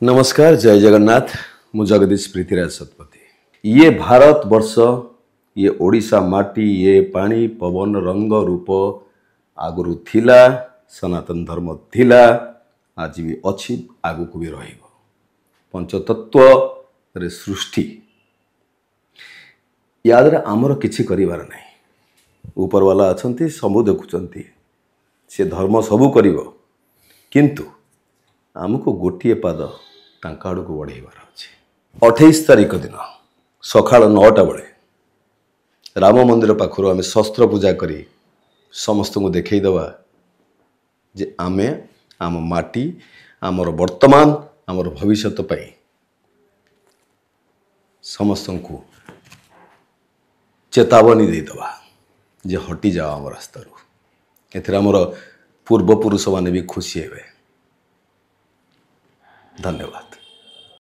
नमस्कार, जय जगन्नाथ। मु जगदीश पृथ्वीराज शतपथी। ये भारत वर्ष, ये ओडिशा माटी, ये पानी पवन रंग रूप आगुरु थिला, सनातन धर्म थिला, आज भी अच्छी, आगु भी रहिबो। पंचतत्व रे सृष्टि यादरे आमर किछि करिवार नहीं। ऊपर वाला अछंती, सबु देखुचंती, से धर्म सबु करिवो, किंतु आमको गोटे पाद तांका आड़क बढ़ेबार अच्छे। 28 तारिख दिन सकाळ 9टा बेले राम मंदिर पाखर आम शस्त्र पूजा करी समस्त को देखईदवा जे आमे आम माटी आमर वर्तमान आमर भविष्यत पाई समस्त को चेतावनी देदवा जे हटी जाओ आम रास्तार। एथिरे आमर पूर्वपुरुष माने भी खुशी हेबे। धन्यवाद।